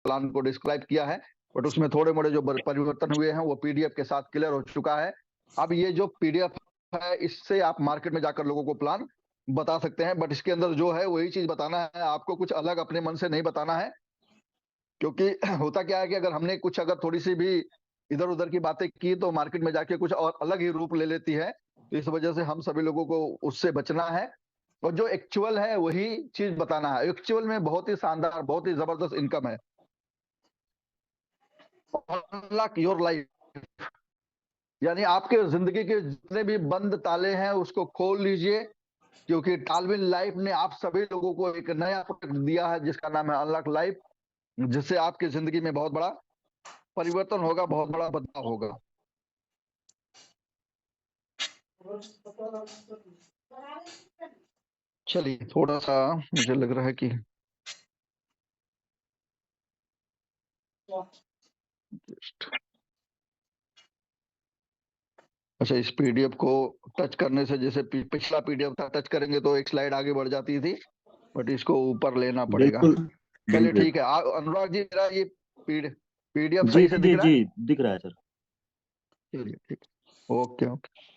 Plan को describe किया है, बट उसमें थोड़े मोड़े जो परिवर्तन हुए हैं वो पीडीएफ के साथ क्लियर हो चुका है। अब ये जो पीडीएफ है, इससे आप मार्केट में जाकर लोगों को प्लान बता सकते हैं, बट इसके अंदर जो है वही चीज बताना है, आपको कुछ अलग अपने मन से नहीं बताना है। क्योंकि होता क्या है कि अगर हमने कुछ अगर थोड़ी सी भी इधर उधर की बातें की तो मार्केट में जाके कुछ और अलग ही रूप ले लेती है। तो इस वजह से हम सभी लोगों को उससे बचना है, और जो एक्चुअल है वही चीज बताना है। एक्चुअल में बहुत ही शानदार, बहुत ही जबरदस्त इनकम है। अनलॉक योर लाइफ, यानी आपके जिंदगी के जितने भी बंद ताले हैं उसको खोल लीजिए, क्योंकि टालविन लाइफ ने आप सभी लोगों को एक नया प्रोडक्ट दिया है जिसका नाम है अनलॉक लाइफ, जिससे आपकी जिंदगी में बहुत बड़ा परिवर्तन होगा, बहुत बड़ा बदलाव होगा। चलिए, थोड़ा सा मुझे लग रहा है कि अच्छा, इस पीडीएफ को टच करने से, जैसे पिछला पीडीएफ था, टच करेंगे तो एक स्लाइड आगे बढ़ जाती थी, बट इसको ऊपर लेना पड़ेगा। बिल्कुल चलिए बिल्कुल। ठीक है। अनुराग जी, मेरा ये पीडीएफ जी सही से दिख जी रहा जी, है? दिख रहा है सर। चलिए ठीक है, ओके ओके।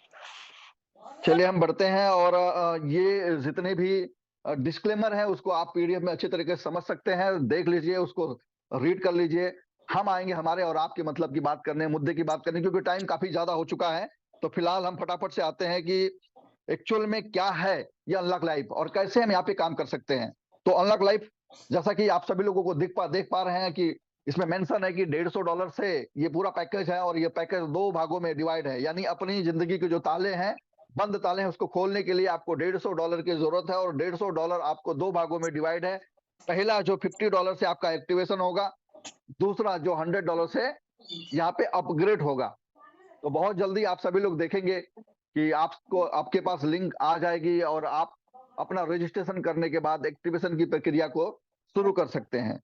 चलिए हम बढ़ते हैं, और ये जितने भी डिस्क्लेमर है उसको आप पीडीएफ में अच्छे तरीके से समझ सकते हैं, देख लीजिए, उसको रीड कर लीजिए। हम आएंगे हमारे और आपके मतलब की बात करने, मुद्दे की बात करने, क्योंकि टाइम काफी ज्यादा हो चुका है। तो फिलहाल हम फटाफट से आते हैं कि एक्चुअल में क्या है ये अनलॉक लाइफ और कैसे हम यहाँ पे काम कर सकते हैं। तो अनलॉक लाइफ, जैसा कि आप सभी लोगों को देख पा रहे हैं कि इसमें मेंशन है कि $150 से ये पूरा पैकेज है, और ये पैकेज 2 भागों में डिवाइड है। यानी अपनी जिंदगी के जो ताले हैं, बंद ताले हैं, उसको खोलने के लिए आपको $150 की जरूरत है, और $150 आपको 2 भागों में डिवाइड है। पहला जो $50 से आपका एक्टिवेशन होगा, दूसरा जो $100 से यहाँ पे अपग्रेड होगा। तो बहुत जल्दी आप सभी लोग देखेंगे कि आपको, आपके पास लिंक आ जाएगी, और आप अपना रजिस्ट्रेशन करने के बाद एक्टिवेशन की प्रक्रिया को शुरू कर सकते हैं।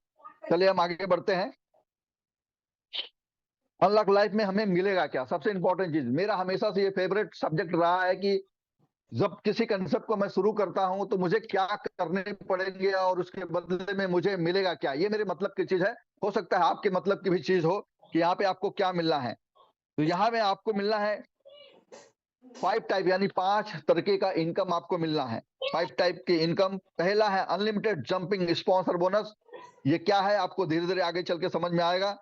चलिए हम आगे बढ़ते हैं। अनलॉक लाइफ में हमें मिलेगा क्या? सबसे इंपॉर्टेंट चीज, मेरा हमेशा से ये फेवरेट सब्जेक्ट रहा है कि जब किसी कंसेप्ट को मैं शुरू करता हूं तो मुझे क्या करने पड़ेंगे और उसके बदले में मुझे मिलेगा क्या। ये मेरे मतलब की चीज है, हो सकता है आपके मतलब की भी चीज हो कि यहाँ पे आपको क्या मिलना है। तो यहाँ में आपको मिलना है 5 टाइप, यानी 5 तरीके का इनकम आपको मिलना है। 5 टाइप की इनकम। पहला है अनलिमिटेड जंपिंग स्पॉन्सर बोनस। ये क्या है आपको धीरे धीरे आगे चल के समझ में आएगा।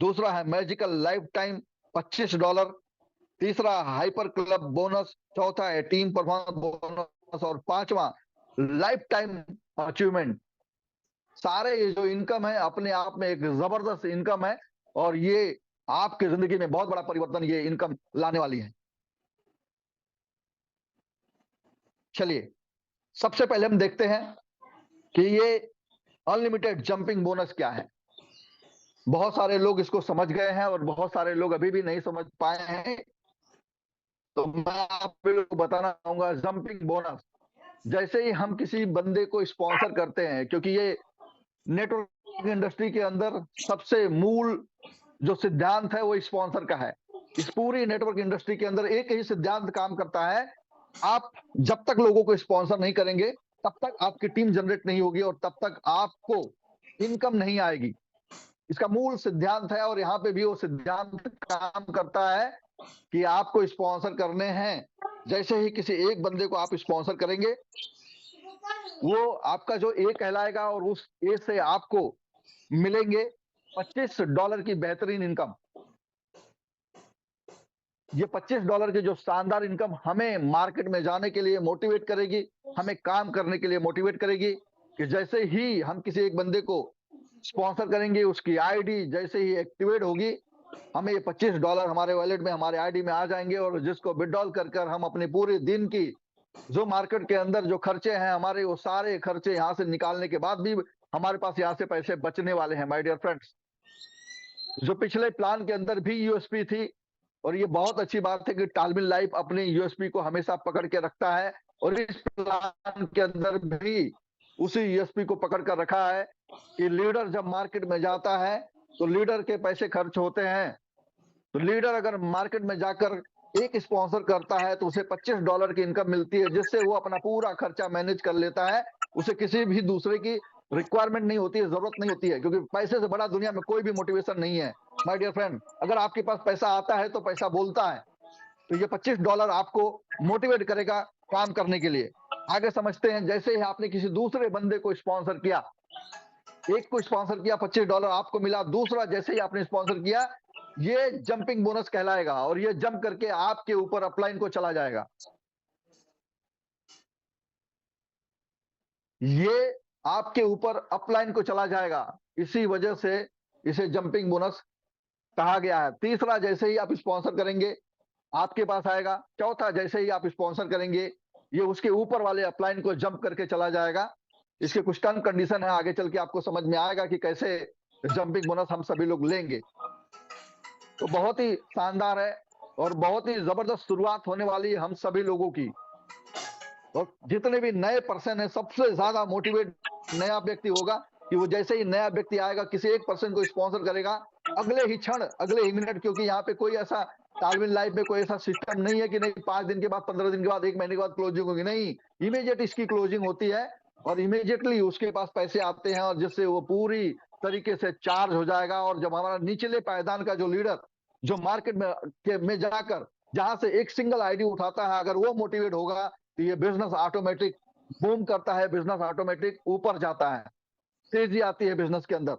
दूसरा है मैजिकल लाइफ टाइम $25। तीसरा हाइपर क्लब बोनस। चौथा है टीम परफॉर्मेंस बोनस। और पांचवा लाइफ टाइम अचीवमेंट। सारे ये जो इनकम है अपने आप में एक जबरदस्त इनकम है, और ये आपकी जिंदगी में बहुत बड़ा परिवर्तन ये इनकम लाने वाली है। चलिए सबसे पहले हम देखते हैं कि ये अनलिमिटेड जंपिंग बोनस क्या है। बहुत सारे लोग इसको समझ गए हैं और बहुत सारे लोग अभी भी नहीं समझ पाए हैं। तो मैं आप लोगों को बताना चाहूंगा, जंपिंग बोनस जैसे ही हम किसी बंदे को स्पॉन्सर करते हैं, क्योंकि ये नेटवर्क इंडस्ट्री के अंदर सबसे मूल जो सिद्धांत है वो स्पॉन्सर का है। इस पूरी नेटवर्क इंडस्ट्री के अंदर एक ही सिद्धांत काम करता है, आप जब तक लोगों को स्पॉन्सर नहीं करेंगे तब तक आपकी टीम जनरेट नहीं होगी, और तब तक आपको इनकम नहीं आएगी। इसका मूल सिद्धांत है, और यहाँ पे भी वो सिद्धांत काम करता है कि आपको स्पॉन्सर करने हैं। जैसे ही किसी एक बंदे को आप स्पॉन्सर करेंगे, वो आपका जो ए कहलाएगा, और उस ए से आपको मिलेंगे $25 की बेहतरीन इनकम। ये $25 की जो शानदार इनकम हमें मार्केट में जाने के लिए मोटिवेट करेगी, हमें काम करने के लिए मोटिवेट करेगी। कि जैसे ही हम किसी एक बंदे को स्पॉन्सर करेंगे, उसकी आईडी जैसे ही एक्टिवेट होगी, हमें ये $25 हमारे वॉलेट में, हमारे आईडी में आ जाएंगे, और जिसको विड्रॉल कर हम अपने पूरे दिन की जो मार्केट के अंदर जो खर्चे हैं हमारे, वो सारे खर्चे यहाँ से निकालने के बाद भी हमारे पास यहाँ से पैसे बचने वाले हैं। माय डियर फ्रेंड्स, जो पिछले प्लान के अंदर भी यूएसपी थी, और ये बहुत अच्छी बात है कि टालविन लाइफ अपनी यूएसपी को हमेशा पकड़ के रखता है, और इस प्लान के अंदर भी उसी यूएसपी को पकड़ कर रखा है कि लीडर जब मार्केट में जाता है तो लीडर के पैसे खर्च होते हैं। तो लीडर अगर मार्केट में जाकर एक स्पॉन्सर करता है तो उसे $25 की इनकम मिलती है, जिससे वो अपना पूरा खर्चा मैनेज कर लेता है, उसे किसी भी दूसरे की रिक्वायरमेंट नहीं होती है, जरूरत नहीं होती है, क्योंकि पैसे से बड़ा दुनिया में कोई भी मोटिवेशन नहीं है माय डियर फ्रेंड। अगर आपके पास पैसा आता है तो पैसा बोलता है, तो ये $25 आपको मोटिवेट करेगा काम करने के लिए। आगे समझते हैं। जैसे ही आपने किसी दूसरे बंदे को स्पॉन्सर किया, एक को स्पॉन्सर किया, $25 आपको मिला, दूसरा जैसे ही आपने स्पॉन्सर किया, ये जंपिंग बोनस कहलाएगा और ये जंप करके आपके ऊपर अपलाइन को चला जाएगा। ये आपके ऊपर अपलाइन को चला जाएगा, इसी वजह से इसे जंपिंग बोनस कहा गया है। तीसरा, जैसे ही आप स्पॉन्सर करेंगे आपके पास आएगा। चौथा, जैसे ही आप स्पॉन्सर करेंगे ये उसके ऊपर वाले अपलाइन को जंप करके चला जाएगा। इसके कुछ टर्म कंडीशन है, आगे चल के आपको समझ में आएगा कि कैसे जंपिंग बोनस हम सभी लोग लेंगे। तो बहुत ही शानदार है और बहुत ही जबरदस्त शुरुआत होने वाली है हम सभी लोगों की। और जितने भी नए पर्सन है, सबसे ज्यादा मोटिवेट नया व्यक्ति होगा कि वो जैसे ही नया व्यक्ति आएगा, किसी एक पर्सन को स्पॉन्सर करेगा, अगले ही क्षण, अगले ही मिनट, क्योंकि यहाँ पे कोई ऐसा तालमेल लाइफ में कोई ऐसा सिस्टम नहीं है कि नहीं 5 दिन के बाद, 15 दिन के बाद, 1 महीने के बाद क्लोजिंग होगी। नहीं, इमीडिएट इसकी क्लोजिंग होती है और इमीडिएटली उसके पास पैसे आते हैं और जिससे वो पूरी तरीके से चार्ज हो जाएगा। और जब हमारा निचले पायदान का जो लीडर, जो मार्केट में जाकर जहां से एक सिंगल आईडी उठाता है, अगर वो मोटिवेट होगा तो ये बिजनेस ऑटोमेटिक बूम करता है, बिजनेस ऑटोमेटिक ऊपर जाता है, तेजी आती है बिजनेस के अंदर।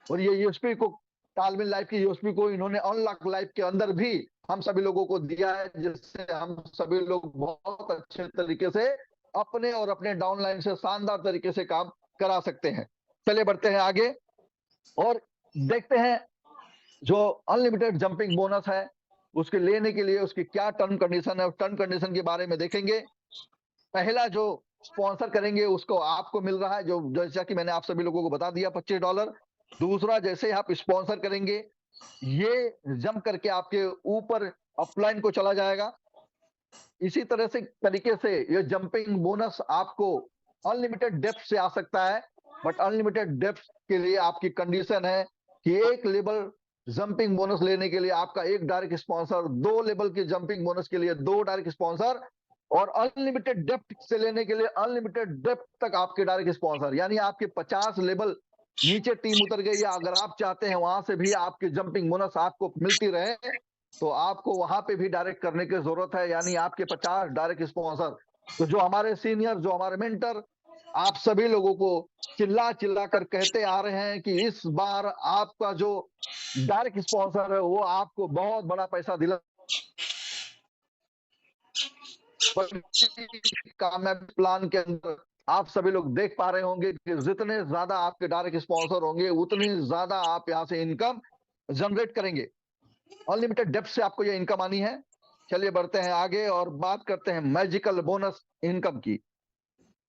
और ये यूएसपी को, तालमेल लाइफ की यूएसपी को इन्होंने अनलॉक लाइफ के अंदर भी हम सभी लोगों को दिया है, जिससे हम सभी लोग बहुत अच्छे तरीके से अपने और अपने डाउनलाइन से शानदार तरीके से काम करा सकते हैं। चलिए बढ़ते हैं आगे और देखते हैं जो अनलिमिटेड जंपिंग बोनस है उसके लेने के लिए उसकी क्या टर्म कंडीशन है। टर्म कंडीशन के बारे में देखेंगे। पहला जो स्पॉन्सर करेंगे उसको आपको मिल रहा है, जो जैसा कि मैंने आप सभी लोगों को बता दिया, $25। दूसरा, जैसे ही आप स्पॉन्सर करेंगे ये जंप करके आपके ऊपर अपलाइन को चला जाएगा। इसी तरह से तरीके से ये जंपिंग बोनस आपको अनलिमिटेड डेप्थ से आ सकता है, बट अनलिमिटेड डेप्थ के लिए आपकी कंडीशन है कि एक लेवल जंपिंग बोनस लेने के लिए आपका एक डायरेक्ट स्पॉन्सर, 2 लेवल की जंपिंग बोनस के लिए 2 डायरेक्ट स्पॉन्सर, और अनलिमिटेड डेप्थ से लेने के लिए अनलिमिटेड डेप्थ तक आपके डायरेक्ट स्पॉन्सर। यानी आपके 50 लेवल नीचे टीम उतर गई है, अगर आप चाहते हैं वहां से भी आपकी जंपिंग बोनस आपको मिलती रहे, तो आपको वहां पे भी डायरेक्ट करने की जरूरत है, यानी आपके 50 डायरेक्ट स्पॉन्सर। तो जो हमारे सीनियर, जो हमारे मेंटर आप सभी लोगों को चिल्ला चिल्ला कर कहते आ रहे हैं कि इस बार आपका जो डायरेक्ट स्पॉन्सर है वो आपको बहुत बड़ा पैसा दिला, कामयाबी प्लान के अंदर आप सभी लोग देख पा रहे होंगे कि जितने ज्यादा आपके डायरेक्ट स्पॉन्सर होंगे उतनी ज्यादा आप यहां से इनकम जनरेट करेंगे। अनलिमिटेड डेप्थ से आपको ये इनकम आनी है। चलिए बढ़ते हैं आगे और बात करते हैं मैजिकल बोनस इनकम की।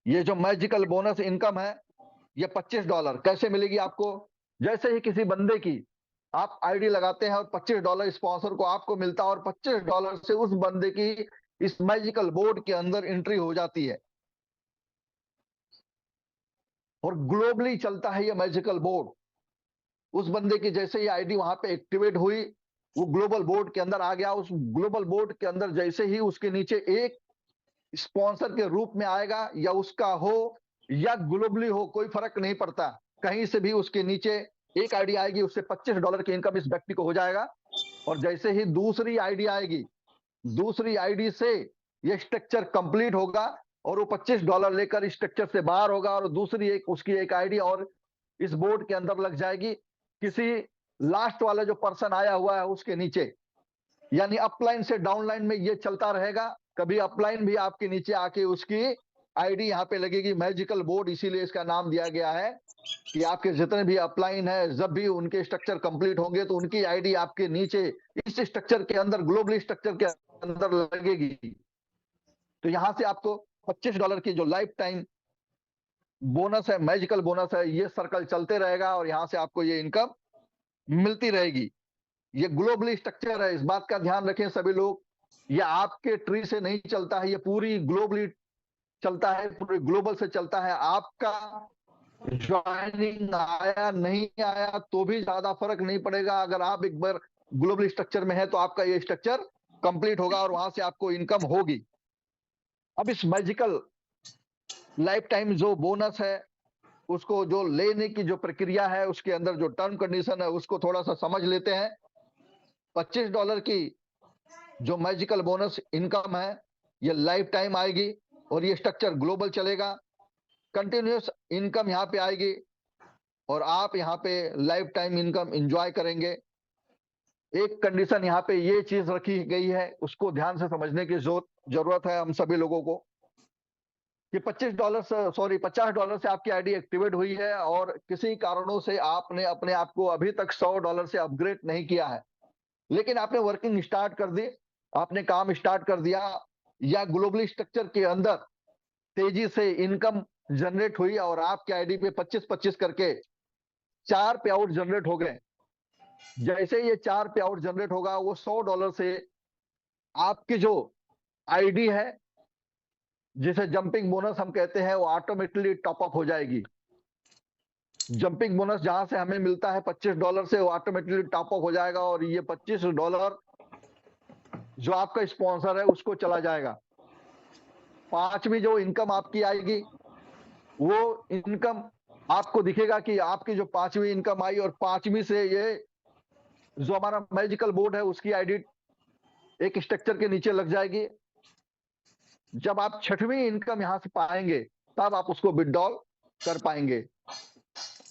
ये जो मैजिकल बोनस इनकम है ये $25 कैसे मिलेगी आपको? जैसे ही किसी बंदे की आप आईडी लगाते हैं और $25 स्पॉन्सर को आपको मिलता है और $25 से उस बंदे की इस मैजिकल बोर्ड के अंदर एंट्री हो जाती है और ग्लोबली चलता है ये मैजिकल बोर्ड। उस बंदे की जैसे ही आईडी वहां पे एक्टिवेट हुई, वो ग्लोबल बोर्ड के अंदर आ गया। उस ग्लोबल बोर्ड के अंदर जैसे ही उसके नीचे एक स्पॉन्सर के रूप में आएगा, या उसका हो या ग्लोबली हो, कोई फर्क नहीं पड़ता, कहीं से भी उसके नीचे एक आईडी आएगी, उससे $25 की इनकम इस व्यक्ति को हो जाएगा। और जैसे ही दूसरी आईडी आएगी, दूसरी आईडी से ये स्ट्रक्चर कंप्लीट होगा और वो $25 लेकर स्ट्रक्चर से बाहर होगा और दूसरी एक उसकी एक आईडी और इस बोर्ड के अंदर लग जाएगी, किसी लास्ट वाला जो पर्सन आया हुआ है उसके नीचे। यानी अपलाइन से डाउनलाइन में ये चलता रहेगा। कभी अपलाइन भी आपके नीचे आके उसकी आईडी यहाँ पे लगेगी, मैजिकल बोर्ड इसीलिए इसका नाम दिया गया है कि आपके जितने भी अपलाइन है, जब भी उनके स्ट्रक्चर कंप्लीट होंगे तो उनकी आईडी आपके नीचे इस स्ट्रक्चर के अंदर, ग्लोबली स्ट्रक्चर के अंदर लगेगी। तो यहां से आपको $25 की जो लाइफ टाइम बोनस है, मैजिकल बोनस है, ये सर्कल चलते रहेगा और यहां से आपको ये इनकम मिलती रहेगी। ये ग्लोबली स्ट्रक्चर है, इस बात का ध्यान रखें सभी लोग। ये आपके ट्री से नहीं चलता है, ये पूरी ग्लोबली चलता है, पूरे ग्लोबल से चलता है। आपका ज्वाइनिंग आया नहीं आया तो भी ज्यादा फर्क नहीं पड़ेगा। अगर आप एक बार ग्लोबल स्ट्रक्चर में है तो आपका ये स्ट्रक्चर कंप्लीट होगा और वहां से आपको इनकम होगी। अब इस मैजिकल लाइफ टाइम जो बोनस है उसको जो लेने की जो प्रक्रिया है, उसके अंदर जो टर्म कंडीशन है, उसको थोड़ा सा समझ लेते हैं। $25 की जो मैजिकल बोनस इनकम है, ये लाइफ टाइम आएगी और ये स्ट्रक्चर ग्लोबल चलेगा। कंटिन्यूस इनकम यहाँ पे आएगी और आप यहाँ पे लाइफ टाइम इनकम एंजॉय करेंगे। एक कंडीशन यहाँ पे ये चीज रखी गई है, उसको ध्यान से समझने की जरूरत है हम सभी लोगों को, कि $50 से आपकी आईडी एक्टिवेट हुई है और किसी कारणों से आपने अपने आप को अभी तक $100 से अपग्रेड नहीं किया है, लेकिन आपने वर्किंग स्टार्ट कर दी, आपने काम स्टार्ट कर दिया, या ग्लोबली स्ट्रक्चर के अंदर तेजी से इनकम जनरेट हुई और आपके आईडी पे 25-25 करके 4 पे आउट जनरेट हो गए। जैसे ये 4 पे आउट जनरेट होगा, वो $100 से आपकी जो आईडी है, जिसे जंपिंग बोनस हम कहते हैं, वो ऑटोमेटिकली टॉप अप हो जाएगी। जंपिंग बोनस जहां से हमें मिलता है $25 से, वो ऑटोमेटिकली टॉप अप हो जाएगा और ये $25 जो आपका स्पॉन्सर है उसको चला जाएगा। पांचवी जो इनकम आपकी आएगी, वो इनकम आपको दिखेगा कि आपकी जो पांचवी इनकम आई, और पांचवी से ये जो हमारा मैजिकल बोर्ड है उसकी आईडी एक स्ट्रक्चर के नीचे लग जाएगी। जब आप छठवीं इनकम यहां से पाएंगे, तब आप उसको विड्रॉल कर पाएंगे।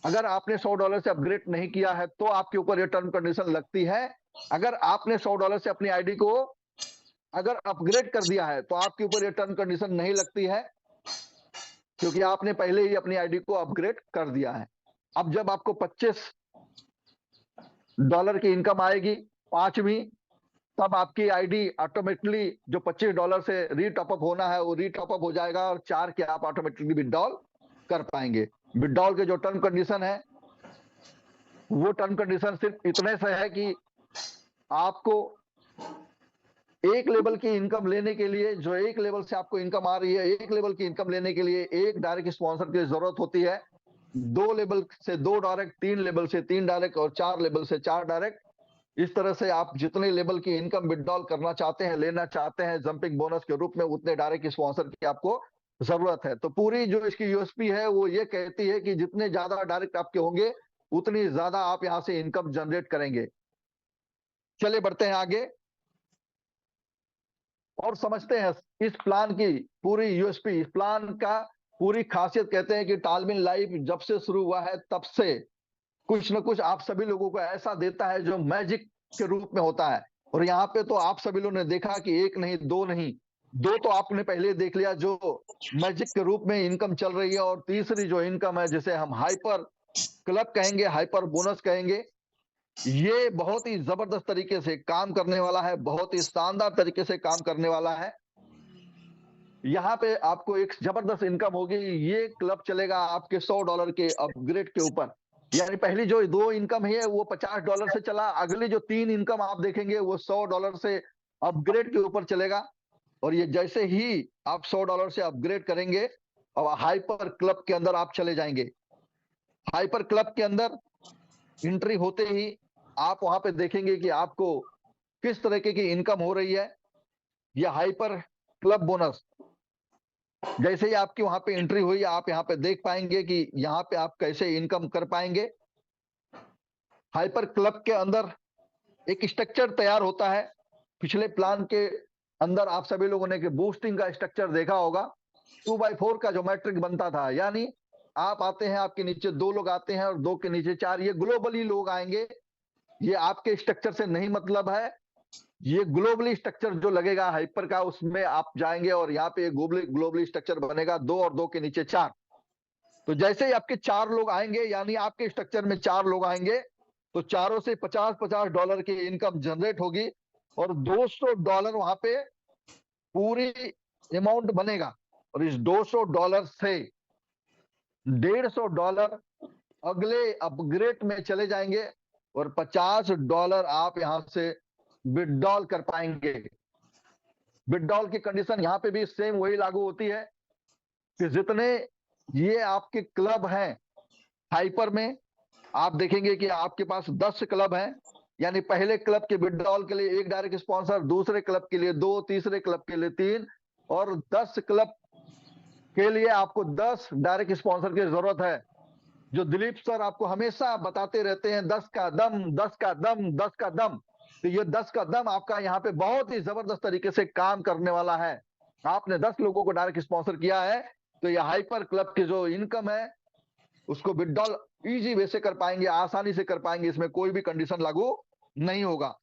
अगर आपने $100 से अपग्रेड नहीं किया है तो आपके ऊपर ये टर्म कंडीशन लगती है। अगर आपने $100 से अपनी आईडी को अगर अपग्रेड कर दिया है तो आपके ऊपर ये टर्म कंडीशन नहीं लगती है, क्योंकि आपने पहले ही अपनी आईडी को अपग्रेड कर दिया है। अब जब आपको $25 की इनकम आएगी पांचवी, तब आपकी आईडी ऑटोमेटिकली जो $25 से रीटॉप अप होना है वो रीटॉप अप हो जाएगा और 4 के आप ऑटोमेटिकली विड्रॉल कर पाएंगे। विड्रॉल के जो टर्म कंडीशन है, वो टर्म कंडीशन सिर्फ इतने से है कि आपको एक लेवल की इनकम लेने के लिए, जो एक लेवल से आपको इनकम आ रही है, एक लेवल की इनकम लेने के लिए एक डायरेक्ट स्पॉन्सर की जरूरत होती है। 2 लेवल से 2 डायरेक्ट, 3 लेवल से 3 डायरेक्ट और 4 लेवल से 4 डायरेक्ट। इस तरह से आप जितने लेवल की इनकम विड्रॉल करना चाहते हैं, लेना चाहते हैं जंपिंग बोनस के रूप में, उतने डायरेक्ट स्पॉन्सर की आपको जरूरत है। तो पूरी जो इसकी यूएसपी है वो ये कहती है कि जितने ज्यादा डायरेक्ट आपके होंगे, उतनी ज्यादा आप यहां से इनकम जनरेट करेंगे। चलिए बढ़ते हैं आगे और समझते हैं इस प्लान की पूरी यूएसपी। इस प्लान का पूरी खासियत, कहते हैं कि टालमिन लाइफ जब से शुरू हुआ है तब से कुछ न कुछ आप सभी लोगों को ऐसा देता है जो मैजिक के रूप में होता है। और यहाँ पे तो आप सभी लोगों ने देखा कि एक नहीं, दो नहीं, दो तो आपने पहले देख लिया जो मैजिक के रूप में इनकम चल रही है, और तीसरी जो इनकम है जिसे हम हाइपर क्लब कहेंगे, हाइपर बोनस कहेंगे, ये बहुत ही जबरदस्त तरीके से काम करने वाला है, बहुत ही शानदार तरीके से काम करने वाला है। यहाँ पे आपको एक जबरदस्त इनकम होगी। ये क्लब चलेगा आपके $100 के अपग्रेड के ऊपर। यानी पहली जो 2 इनकम है वो $50 से चला, अगली जो 3 इनकम आप देखेंगे वो $100 से अपग्रेड के ऊपर चलेगा। और ये जैसे ही आप $100 से अपग्रेड करेंगे और हाइपर क्लब के अंदर आप चले जाएंगे। हाइपर क्लब के अंदर एंट्री होते ही आप वहां पे देखेंगे कि आपको किस तरीके की इनकम हो रही है। यह हाइपर क्लब बोनस जैसे ही आपकी वहां पे एंट्री हुई, आप यहाँ पे देख पाएंगे कि यहाँ पे आप कैसे इनकम कर पाएंगे। हाइपर क्लब के अंदर एक स्ट्रक्चर तैयार होता है। पिछले प्लान के अंदर आप सभी लोगों ने बूस्टिंग का स्ट्रक्चर देखा होगा। 2x4 का जो मैट्रिक बनता था, यानी आप आते हैं, आपके नीचे 2 लोग आते हैं और 2 के नीचे 4, ये ग्लोबली लोग आएंगे। ये आपके स्ट्रक्चर से नहीं मतलब है, ये ग्लोबली स्ट्रक्चर जो लगेगा हाइपर का, उसमें आप जाएंगे और यहाँ पे ग्लोबली स्ट्रक्चर बनेगा 2 और 2 के नीचे 4। तो जैसे ही आपके 4 लोग आएंगे, यानी आपके स्ट्रक्चर में 4 लोग आएंगे, तो चारों से $50-50 की इनकम जनरेट होगी और $200 वहां पे पूरी अमाउंट बनेगा। और इस $200 से $150 अगले अपग्रेड में चले जाएंगे और $50 आप यहां से विड्रॉल कर पाएंगे। विड्रॉल की कंडीशन यहाँ पे भी सेम वही लागू होती है कि जितने ये आपके क्लब हैं हाइपर में, आप देखेंगे कि आपके पास 10 क्लब हैं। यानी पहले क्लब के विड्रॉल के लिए 1 डायरेक्ट स्पॉन्सर, दूसरे क्लब के लिए 2, तीसरे क्लब के लिए 3 और 10 क्लब के लिए आपको 10 डायरेक्ट स्पॉन्सर की जरूरत है। जो दिलीप सर आपको हमेशा बताते रहते हैं, 10 का दम, 10 का दम, 10 का दम। तो ये 10 का दम आपका यहाँ पे बहुत ही जबरदस्त तरीके से काम करने वाला है। आपने 10 लोगों को डायरेक्ट स्पॉन्सर किया है, तो ये हाइपर क्लब की जो इनकम है उसको विड्रॉल इजी वे से कर पाएंगे, आसानी से कर पाएंगे, इसमें कोई भी कंडीशन लागू नहीं होगा।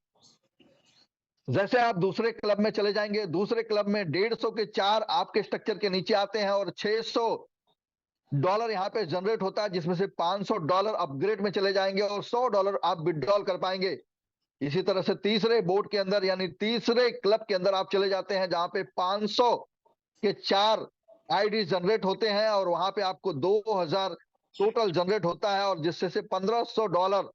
जैसे आप दूसरे क्लब में चले जाएंगे, दूसरे क्लब में 150 के 4 आपके स्ट्रक्चर के नीचे आते हैं और $600 यहाँ पे जनरेट होता है, जिसमें से $500 अपग्रेड में चले जाएंगे और $100 आप विड्रॉल कर पाएंगे। इसी तरह से तीसरे बोर्ड के अंदर यानी तीसरे क्लब के अंदर आप चले जाते हैं, जहां पे 500 के 4 आईडी जनरेट होते हैं और वहां पे आपको 2000 टोटल जनरेट होता है, और जिससे से $1500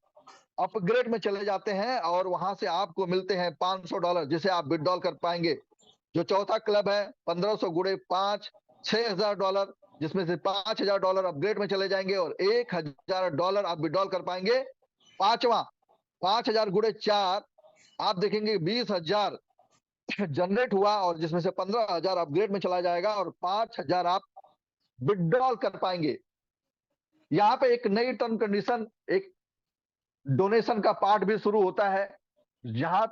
अपग्रेड में चले जाते हैं और वहां से आपको मिलते हैं $500, जिसे आप विड्रॉल कर पाएंगे। जो चौथा क्लब है 1500 गुणे 5, $6000, जिसमें से $5000 अपग्रेड में चले जाएंगे और $1000 आप विड्रॉल कर पाएंगे। पांचवा 5000 गुणे 4 आप देखेंगे 20,000 जनरेट हुआ और जिसमें से 15,000 अपग्रेड में चला जाएगा और 5,000 आप विड्रॉल कर पाएंगे। यहाँ पे एक नई टर्म कंडीशन, एक डोनेशन का पार्ट भी शुरू होता है। यहां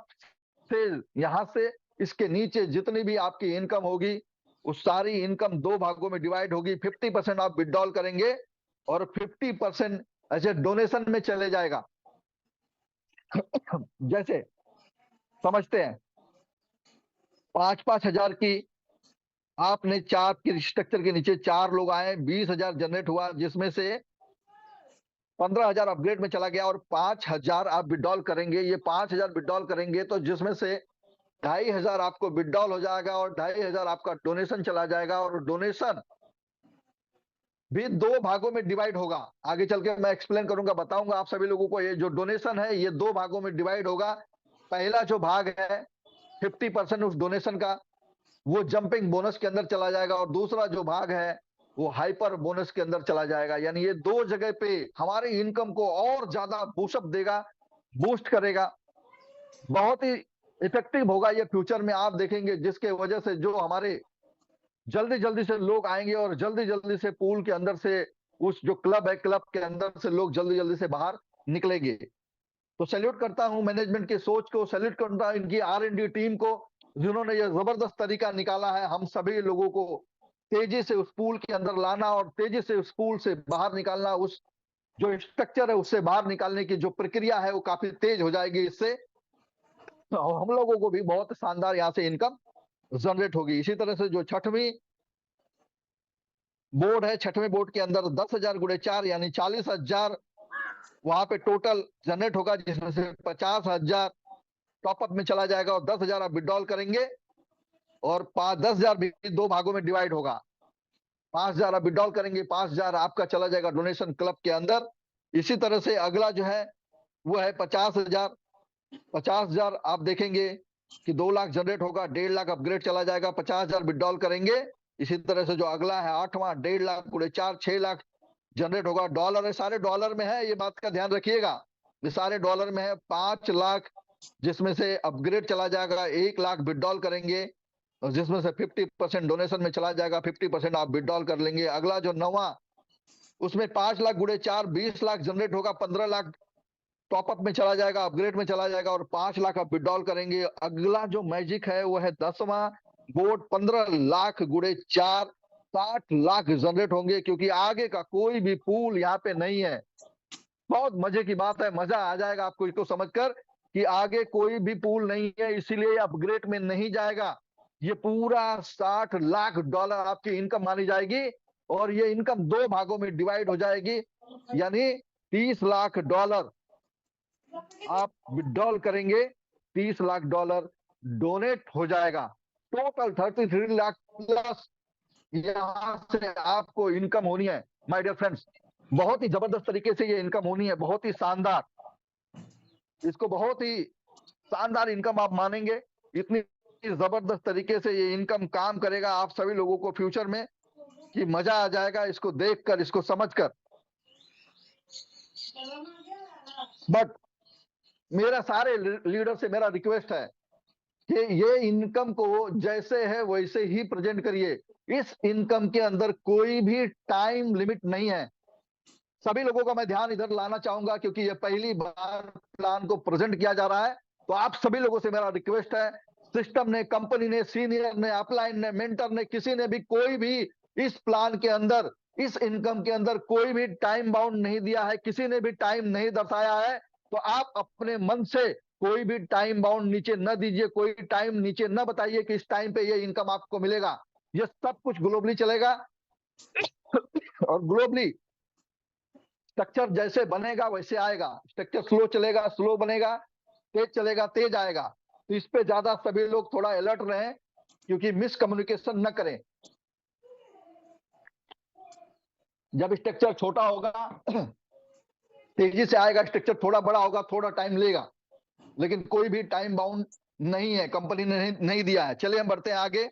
से इसके नीचे जितनी भी आपकी इनकम होगी, उस सारी इनकम 2 भागों में डिवाइड होगी। 50% आप विड्रॉल करेंगे और 50% ऐसे डोनेशन में चले जाएगा। जैसे समझते हैं, 5-5 हजार की आपने 4 के स्ट्रक्चर के नीचे 4 लोग आए, 20,000 जनरेट हुआ, जिसमें से 15,000 अपग्रेड में चला गया और 5,000 आप विड्रॉल करेंगे। ये 5,000 विड्रॉल करेंगे तो जिसमें से 2,500 आपको विड्रॉल हो जाएगा और 2,500 आपका डोनेशन चला जाएगा, और डोनेशन भी 2 भागों में डिवाइड होगा। आगे चल के मैं एक्सप्लेन करूंगा, बताऊंगा आप सभी लोगों को। ये जो डोनेशन है ये 2 भागों में डिवाइड होगा। पहला जो भाग है 50% उस डोनेशन का, वो जंपिंग बोनस के अंदर चला जाएगा, और दूसरा जो भाग है वो हाइपर बोनस के अंदर चला जाएगा। यानी ये 2 जगह पे हमारी इनकम को और ज्यादा बूस्टअप देगा, बूस्ट करेगा। बहुत ही इफेक्टिव होगा ये फ्यूचर में, आप देखेंगे, जिसके वजह से जो हमारे जल्दी जल्दी से लोग आएंगे और जल्दी जल्दी से पूल के अंदर से, उस जो क्लब है क्लब के अंदर से लोग जल्दी जल्दी से बाहर निकलेंगे। तो सैल्यूट करता हूं मैनेजमेंट की सोच को, सैल्यूट करता हूं इनकी R&D टीम को, जिन्होंने ये जबरदस्त तरीका निकाला है हम सभी लोगों को तेजी से उस पूल के अंदर लाना और तेजी से उस पूल से बाहर निकालना। उस जो स्ट्रक्चर है उससे बाहर निकालने की जो प्रक्रिया है वो काफी तेज हो जाएगी इससे, तो हम लोगों को भी बहुत शानदार यहाँ से इनकम जनरेट होगी। इसी तरह से जो छठवीं बोर्ड है, छठवें बोर्ड के अंदर 10,000 गुणे 4 यानी 40,000 वहां पे टोटल जनरेट होगा, जिसमें से 50,000 टॉपअप में चला जाएगा और 10,000 आप विड्रॉल करेंगे और 10,000 भी 2 भागों में डिवाइड होगा। 5,000 आप विड्रॉल करेंगे, 5,000 आपका चला जाएगा डोनेशन क्लब के अंदर। इसी तरह से अगला जो है वो है 50,000। 50,000 आप देखेंगे कि 2 लाख जनरेट होगा, 1.5 लाख अपग्रेड चला जाएगा, 50,000 विड्रॉल करेंगे। इसी तरह से जो अगला है 8वां 1.5 लाख गुणे 4 6 लाख जनरेट होगा। डॉलर है, सारे डॉलर में है, ये बात का ध्यान रखिएगा, ये सारे डॉलर में है। 5 लाख जिसमें से अपग्रेड चला जाएगा, 1 लाख विड्रॉल करेंगे और जिसमें से 50% डोनेशन में चला जाएगा, 50% आप विड्रॉल कर लेंगे। अगला जो 9वां, उसमें 5 लाख गुणे 4 20 लाख जनरेट होगा, 15 लाख टॉपअप में चला जाएगा, अपग्रेड में चला जाएगा और 5 लाख आप विड्रॉल करेंगे। अगला जो मैजिक है वो है 10वां बोर्ड, 15 लाख गुणे 4 60 लाख जनरेट होंगे, क्योंकि आगे का कोई भी पूल यहाँ पे नहीं है। बहुत मजे की बात है, मजा आ जाएगा आपको इसको समझकर कि आगे कोई भी पूल नहीं है, इसीलिए अपग्रेड में नहीं जाएगा। ये पूरा $60 लाख आपकी इनकम मानी जाएगी और ये इनकम 2 भागों में डिवाइड हो जाएगी, यानी $30 लाख आप विड्रॉल करेंगे, $30 लाख डोनेट हो जाएगा। टोटल 33 लाख प्लस यहां से आपको इनकम होनी है माय डियर फ्रेंड्स। बहुत ही जबरदस्त तरीके से ये इनकम होनी है, बहुत ही शानदार। इसको बहुत ही शानदार इनकम आप मानेंगे, इतनी जबरदस्त तरीके से ये इनकम काम करेगा आप सभी लोगों को फ्यूचर में कि मजा आ जाएगा इसको देखकर, इसको समझकर। बट मेरा सारे लीडर से मेरा रिक्वेस्ट है कि ये इनकम को जैसे है वैसे ही प्रेजेंट करिए। इस इनकम के अंदर कोई भी टाइम लिमिट नहीं है। सभी लोगों का मैं ध्यान इधर लाना चाहूंगा, क्योंकि ये पहली बार प्लान को प्रेजेंट किया जा रहा है। तो आप सभी लोगों से मेरा रिक्वेस्ट है, सिस्टम ने, कंपनी ने, सीनियर ने, अपलाइन ने, मेंटर ने, किसी ने भी, कोई भी इस प्लान के अंदर, इस इनकम के अंदर कोई भी टाइम बाउंड नहीं दिया है, किसी ने भी टाइम नहीं दर्शाया है। तो आप अपने मन से कोई भी टाइम बाउंड नीचे न दीजिए, कोई टाइम नीचे न बताइए कि इस टाइम पे ये इनकम आपको मिलेगा। ये सब कुछ ग्लोबली चलेगा, और ग्लोबली स्ट्रक्चर जैसे बनेगा वैसे आएगा। स्ट्रक्चर स्लो चलेगा, स्लो बनेगा, तेज चलेगा, तेज आएगा। तो इस पे ज्यादा सभी लोग थोड़ा अलर्ट रहें, क्योंकि मिसकम्युनिकेशन न करें। जब स्ट्रक्चर छोटा होगा तेजी से आएगा, स्ट्रक्चर थोड़ा बड़ा होगा थोड़ा टाइम लेगा, लेकिन कोई भी टाइम बाउंड नहीं है, कंपनी ने नहीं दिया है। चलिए हम बढ़ते हैं आगे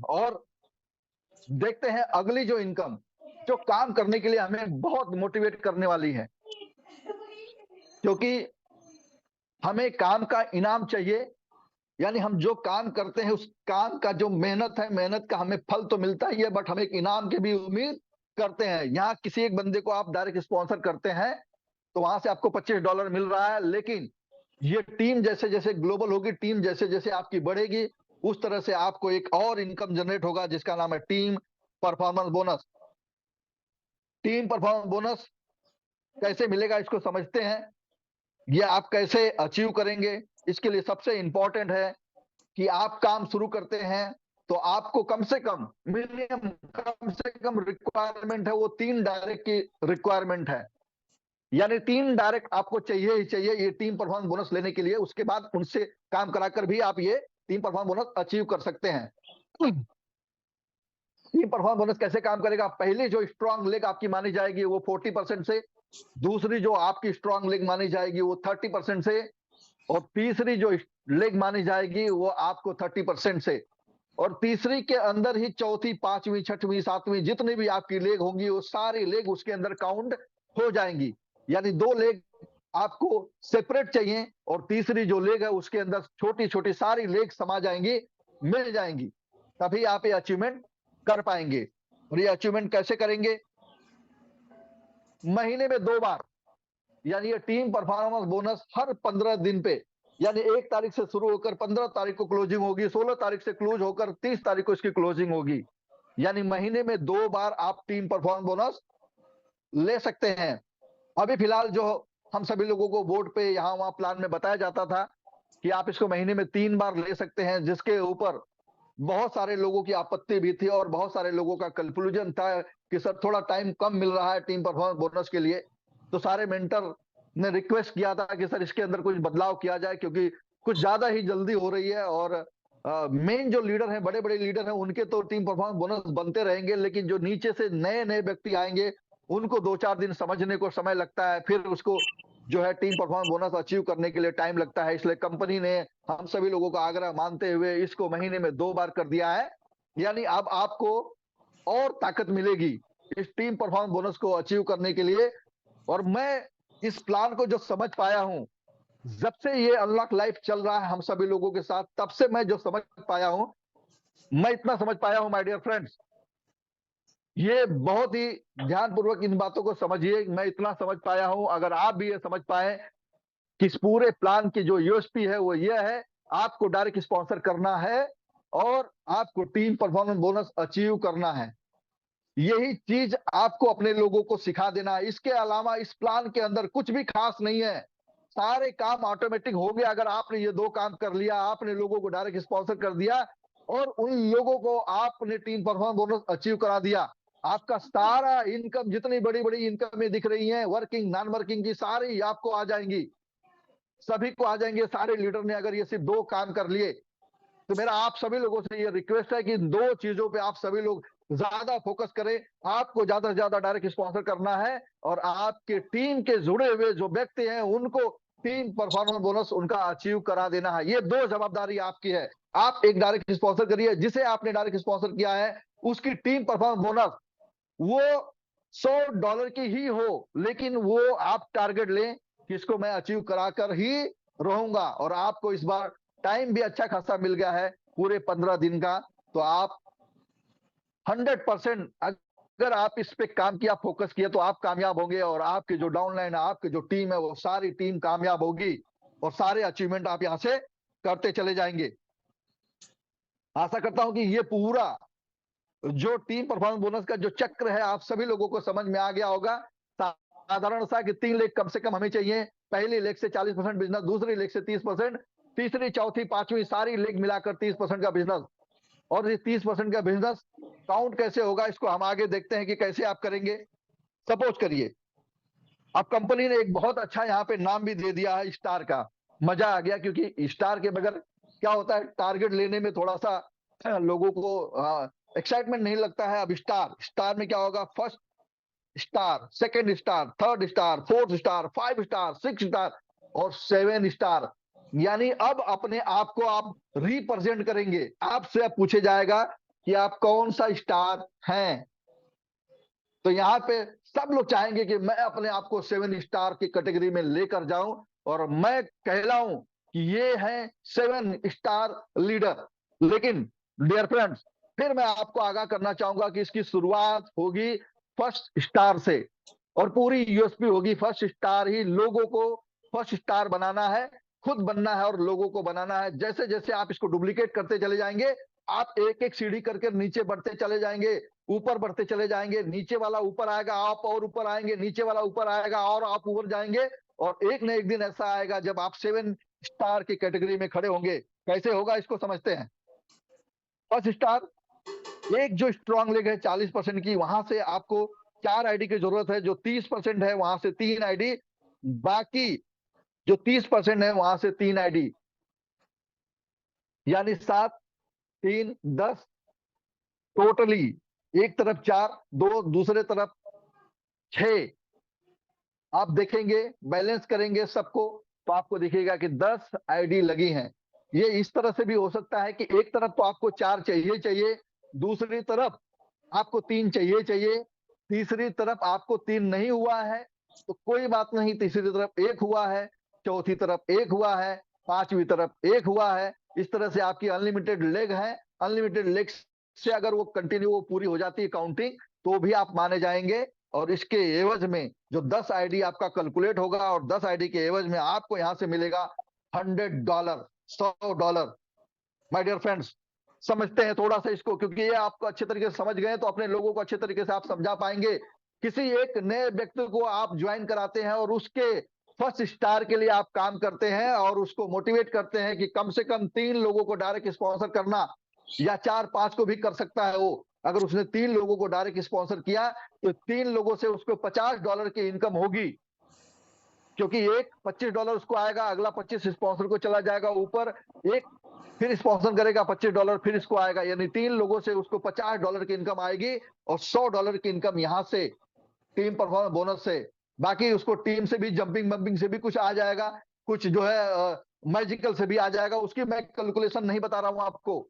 और देखते हैं अगली जो इनकम, जो काम करने के लिए हमें बहुत मोटिवेट करने वाली है। क्योंकि हमें काम का इनाम चाहिए, यानी हम जो काम करते हैं उस काम का जो मेहनत है, मेहनत का हमें फल तो मिलता ही है, बट हम एक इनाम की भी उम्मीद करते हैं। यहाँ किसी एक बंदे को आप डायरेक्ट स्पॉन्सर करते हैं तो वहां से आपको $25 मिल रहा है, लेकिन ये टीम जैसे जैसे ग्लोबल होगी, टीम जैसे जैसे आपकी बढ़ेगी, उस तरह से आपको एक और इनकम जनरेट होगा, जिसका नाम है team performance bonus. Team performance bonus कैसे मिलेगा, इसको समझते हैं। ये आप कैसे अचीव करेंगे, इसके लिए सबसे इंपॉर्टेंट है कि आप काम शुरू करते हैं तो आपको कम से कम, मिनिमम कम से कम रिक्वायरमेंट है वो 3 डायरेक्ट की रिक्वायरमेंट है। यानी 3 डायरेक्ट आपको चाहिए ही चाहिए ये टीम परफॉर्मेंस बोनस लेने के लिए। उसके बाद उनसे काम कराकर भी आप ये टीम परफॉर्मेंस बोनस अचीव कर सकते हैं। टीम परफॉर्मेंस बोनस कैसे काम करेगा? पहली जो स्ट्रांग लेग आपकी मानी जाएगी वो 40% से, दूसरी जो आपकी स्ट्रांग लेग मानी जाएगी वो 30% से, और तीसरी जो लेग मानी जाएगी वो आपको 30% से, और तीसरी के अंदर ही चौथी, पांचवी, छठवीं, सातवीं जितनी भी आपकी लेग होंगी वो सारी लेग उसके अंदर काउंट हो जाएंगी। यानी 2 लेग आपको सेपरेट चाहिए, और तीसरी जो लेग है उसके अंदर छोटी छोटी सारी लेग समा जाएंगी, मिल जाएंगी, तभी आप ये अचीवमेंट कर पाएंगे। और ये अचीवमेंट कैसे करेंगे? महीने में 2 बार, यानी ये टीम परफॉर्मेंस बोनस हर 15 दिन पे, यानी 1 तारीख से शुरू होकर 15 तारीख को क्लोजिंग होगी, 16 तारीख से क्लोज होकर 30 तारीख को इसकी क्लोजिंग होगी। यानी महीने में 2 बार आप टीम परफॉर्मेंस बोनस ले सकते हैं। अभी फिलहाल जो हम सभी लोगों को बोर्ड पे यहाँ वहां प्लान में बताया जाता था कि आप इसको महीने में 3 बार ले सकते हैं, जिसके ऊपर बहुत सारे लोगों की आपत्ति भी थी और बहुत सारे लोगों का कंक्लूजन था कि सर थोड़ा टाइम कम मिल रहा है टीम परफॉर्मेंस बोनस के लिए। तो सारे मेंटर ने रिक्वेस्ट किया था कि सर इसके अंदर कुछ बदलाव किया जाए, क्योंकि कुछ ज्यादा ही जल्दी हो रही है। और मेन जो लीडर हैं, बड़े बड़े लीडर हैं, उनके तो टीम परफॉर्मेंस बोनस बनते रहेंगे, लेकिन जो नीचे से नए नए व्यक्ति आएंगे उनको 2-4 दिन समझने को समय लगता है, फिर उसको जो है टीम परफॉर्मेंस बोनस अचीव करने के लिए टाइम लगता है। इसलिए कंपनी ने हम सभी लोगों का आग्रह मानते हुए इसको महीने में 2 बार कर दिया है। यानी अब आपको और ताकत मिलेगी इस टीम परफॉर्मेंस बोनस को अचीव करने के लिए। और मैं इस प्लान को जो समझ पाया हूं, जब से ये अनलॉक लाइफ चल रहा है हम सभी लोगों के साथ, तब से मैं जो समझ पाया हूं, मैं इतना समझ पाया हूं माय डियर फ्रेंड्स, ये बहुत ही ध्यानपूर्वक इन बातों को समझिए। मैं इतना समझ पाया हूं, अगर आप भी ये समझ पाए कि इस पूरे प्लान की जो यूएसपी है वो ये है, आपको डायरेक्ट स्पॉन्सर करना है और आपको टीम परफॉर्मेंस बोनस अचीव करना है। यही चीज आपको अपने लोगों को सिखा देना है। इसके अलावा इस प्लान के अंदर कुछ भी खास नहीं है, सारे काम ऑटोमेटिक हो गया। अगर आपने ये 2 काम कर लिया, आपने लोगों को डायरेक्ट स्पॉन्सर कर दिया और उन लोगों को आपने टीम परफॉर्मेंस बोनस अचीव करा दिया, आपका सारा इनकम, जितनी बड़ी बड़ी इनकम दिख रही है वर्किंग नॉन वर्किंग की, सारी आपको आ जाएंगी, सभी को आ जाएंगे। सारे लीडर ने अगर ये सिर्फ 2 काम कर लिए, तो मेरा आप सभी लोगों से ये रिक्वेस्ट है कि इन 2 चीजों पे आप सभी लोग ज्यादा फोकस करें। आपको ज्यादा से ज्यादा डायरेक्ट स्पॉन्सर करना है और आपके टीम के जुड़े हुए जो व्यक्ति हैं उनको टीम परफॉर्मेंस बोनस उनका अचीव करा देना है। ये 2 जवाबदारी आपकी है। आप एक डायरेक्ट स्पॉन्सर करिए, जिसे आपने डायरेक्ट स्पॉन्सर किया है उसकी टीम परफॉर्मेंस बोनस वो $100 की ही हो, लेकिन वो आप टारगेट लें कि इसको मैं अचीव कराकर ही रहूंगा। और आपको इस बार टाइम भी अच्छा खासा मिल गया है, पूरे 15 दिन का। तो आप 100% अगर आप इस पे काम किया, फोकस किया, तो आप कामयाब होंगे और आपके जो डाउनलाइन है, आपके जो टीम है, वो सारी टीम कामयाब होगी और सारे अचीवमेंट आप यहां से करते चले जाएंगे। आशा करता हूं कि ये पूरा जो टीम परफॉर्मेंस बोनस का जो चक्र है आप सभी लोगों को समझ में आ गया होगा। साधारण सा कि 3 लेग कम से कम हमें चाहिए। पहली लेग से 40% बिजनेस, दूसरी लेग से 30%, तीसरी, चौथी, पांचवी सारी लेग मिलाकर 30% का बिजनेस। और ये 30% का बिजनेस काउंट कैसे होगा, इसको हम आगे देखते हैं कि कैसे आप करेंगे। सपोज करिए अब कंपनी ने एक बहुत अच्छा यहाँ पे नाम भी दे दिया है, स्टार का। मजा आ गया, क्योंकि स्टार के बगैर क्या होता है, टारगेट लेने में थोड़ा सा लोगों को एक्साइटमेंट नहीं लगता है। अब स्टार, स्टार में क्या होगा, first star, second star, third star, fourth star, 5 star, 6 star और 7 स्टार। यानी अब अपने आप को आप रिप्रेजेंट करेंगे। आपसे अब पूछे जाएगा कि आप कौन सा स्टार हैं। तो यहाँ पे सब लोग चाहेंगे कि मैं अपने आप को 7 स्टार की कैटेगरी में लेकर जाऊं और मैं कहलाऊं कि ये है 7 स्टार लीडर। लेकिन डियर फ्रेंड्स, फिर मैं आपको आगाह करना चाहूंगा कि इसकी शुरुआत होगी फर्स्ट स्टार से और पूरी यूएसपी होगी फर्स्ट स्टार ही। लोगों को फर्स्ट स्टार बनाना है, खुद बनना है और लोगों को बनाना है। जैसे जैसे आप इसको डुप्लीकेट करते चले जाएंगे, आप एक एक सीढ़ी करके नीचे बढ़ते चले जाएंगे, ऊपर बढ़ते चले जाएंगे। नीचे वाला ऊपर आएगा, आप और ऊपर आएंगे, नीचे वाला ऊपर आएगा और आप ऊपर जाएंगे। और एक न एक दिन ऐसा आएगा जब आप 7 स्टार की कैटेगरी में खड़े होंगे। कैसे होगा इसको समझते हैं। फर्स्ट स्टार, एक जो स्ट्रॉन्ग लेग है 40% की, वहां से आपको 4 आईडी की जरूरत है। जो 30% है वहां से 3 आईडी, बाकी जो 30% है वहां से 3 आईडी, यानी 7, 3, 10 टोटली। एक तरफ 4, दो दूसरे तरफ 6। आप देखेंगे, बैलेंस करेंगे सबको, तो आपको दिखेगा कि 10 आईडी लगी हैं। ये इस तरह से भी हो सकता है कि एक तरफ तो आपको 4 चाहिए चाहिए, दूसरी तरफ आपको 3 चाहिए चाहिए, तीसरी तरफ आपको 3 नहीं हुआ है तो कोई बात नहीं, तीसरी तरफ 1 हुआ है, चौथी तरफ 1 हुआ है, पांचवी तरफ 1 हुआ है। इस तरह से आपकी अनलिमिटेड लेग है। अनलिमिटेड लेग से अगर वो कंटिन्यू वो पूरी हो जाती है काउंटिंग, तो भी आप माने जाएंगे। और इसके एवज में जो 10 आईडी आपका कैलकुलेट होगा और 10 आईडी के एवज में आपको यहां से मिलेगा $100, $100। माय डियर फ्रेंड्स, समझते हैं थोड़ा सा इसको, क्योंकि ये आपको अच्छे तरीके से समझ गए तो अपने लोगों को अच्छे तरीके से आप समझा पाएंगे। किसी एक नए व्यक्ति को आप ज्वाइन कराते हैं और उसके फर्स्ट स्टार के लिए आप काम करते हैं और उसको मोटिवेट करते हैं कि कम से कम 3 लोगों को डायरेक्ट स्पॉन्सर करना, या 4-5 को भी कर सकता है वो। अगर उसने 3 लोगों को डायरेक्ट स्पॉन्सर किया तो 3 लोगों से उसको $50 की इनकम होगी, क्योंकि एक $25 उसको आएगा, अगला 25 स्पॉन्सर को चला जाएगा ऊपर, एक फिर स्पॉन्सर करेगा $25, फिर इसको आएगा, यानी 3 लोगों से उसको $50 की इनकम आएगी और $100 की इनकम यहां से टीम परफॉर्मेंस बोनस से। बाकी उसको टीम से भी जंपिंग बम्पिंग से भी कुछ आ जाएगा, कुछ जो है मैजिकल से भी आ जाएगा। उसकी मैं कैलकुलेशन नहीं बता रहा हूं आपको,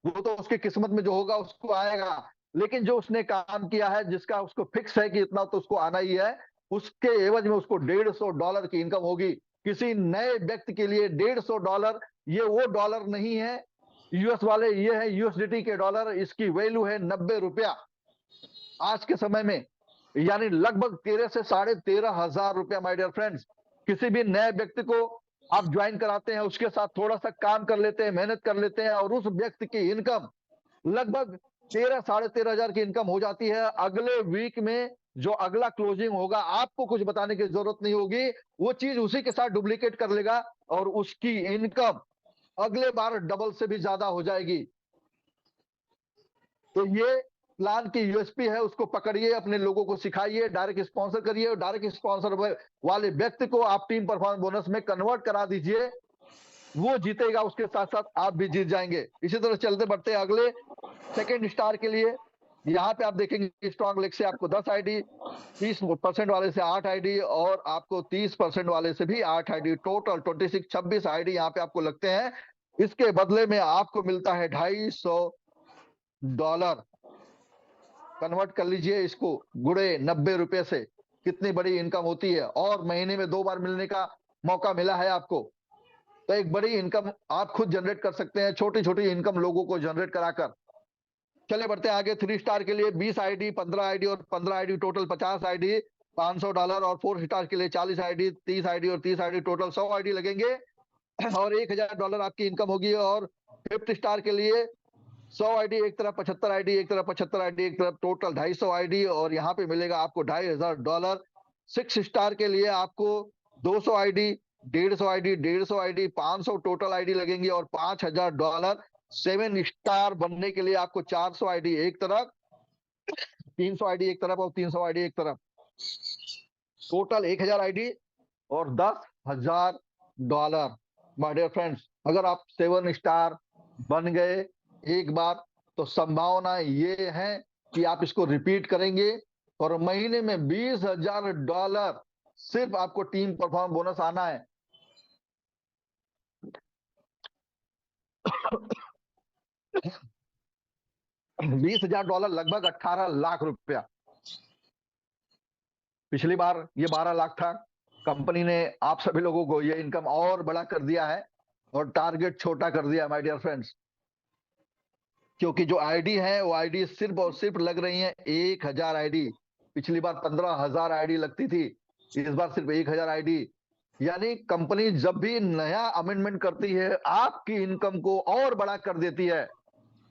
वो तो उसकी किस्मत में जो होगा उसको आएगा। लेकिन जो उसने काम किया है, जिसका उसको फिक्स है कि इतना तो उसको आना ही है, उसके एवज में उसको $150 की इनकम होगी। किसी नए व्यक्ति के लिए $150 ये वो डॉलर नहीं है यूएस वाले, ये है यूएसडीटी के डॉलर। इसकी वैल्यू है ₹90 आज के समय में, यानी लगभग 13 से ₹13,500। माय डियर फ्रेंड्स, किसी भी नए व्यक्ति को आप ज्वाइन कराते हैं, उसके साथ थोड़ा सा काम कर लेते हैं, मेहनत कर लेते हैं और उस व्यक्ति की इनकम लगभग 13, साढ़े 13,000 की इनकम हो जाती है। अगले वीक में जो अगला क्लोजिंग होगा, आपको कुछ बताने की जरूरत नहीं होगी, वो चीज उसी के साथ डुप्लीकेट कर लेगा और उसकी इनकम अगले बार डबल से भी ज्यादा हो जाएगी। तो ये प्लान की यूएसपी है, उसको पकड़िए, अपने लोगों को सिखाइए, डायरेक्ट स्पॉन्सर करिए और डायरेक्ट स्पॉन्सर वाले व्यक्ति को आप टीम परफॉर्मेंस बोनस में कन्वर्ट करा दीजिए। वो जीतेगा, उसके साथ साथ आप भी जीत जाएंगे। इसी तरह चलते बढ़ते हैं अगले सेकंड स्टार के लिए। यहाँ पे आप देखेंगे स्ट्रॉन्ग लेग से आपको 10 आईडी, 30% वाले से 8 आईडी और आपको 30% वाले से भी 8 आईडी, टोटल 26, 26 आईडी यहाँ पे आपको लगते हैं। इसके बदले में आपको मिलता है $250। कन्वर्ट कर लीजिए इसको, गुड़े ₹90 से, कितनी बड़ी इनकम होती है। और महीने में 2 बार मिलने का मौका मिला है आपको, तो एक बड़ी इनकम आप खुद जनरेट कर सकते हैं, छोटी छोटी इनकम लोगों को जनरेट कराकर। चलिए बढ़ते हैं आगे। 3 स्टार के लिए 20 आईडी, 15 आईडी और 15 आईडी, टोटल 50 आईडी, $500। और 4 स्टार के लिए 40 आईडी, 30 आईडी और 30 आईडी, टोटल 100 आईडी लगेंगे और $1000 आपकी इनकम होगी। और 5th स्टार के लिए 100 आईडी एक तरफ, 75 आईडी एक तरफ, 75 आईडी एक तरफ, टोटल 250 आईडी और यहाँ पे मिलेगा आपको $2500। 6 स्टार के लिए आपको 200 ID, 150 ID, 150 ID, 500 total ID लगेंगी और $5000। 7 स्टार बनने के लिए आपको 400 आईडी एक तरफ, 300 आईडी एक तरफ और 300 आईडी एक तरफ, टोटल 1000 आईडी और $10,000। माय डियर फ्रेंड्स, अगर आप 7 स्टार बन गए एक बार तो संभावना ये है कि आप इसको रिपीट करेंगे और महीने में $20,000 सिर्फ आपको टीम परफॉर्म बोनस आना है। $20,000 लगभग 18 लाख रुपया। पिछली बार ये 12 लाख था। कंपनी ने आप सभी लोगों को ये इनकम और बड़ा कर दिया है और टारगेट छोटा कर दिया माय डियर फ्रेंड्स, क्योंकि जो आईडी है वो आईडी सिर्फ और सिर्फ लग रही है 1000 आईडी। पिछली बार 15,000 आईडी लगती थी, इस बार सिर्फ 1000 आईडी। यानी कंपनी जब भी नया अमेंडमेंट करती है आपकी इनकम को और बड़ा कर देती है,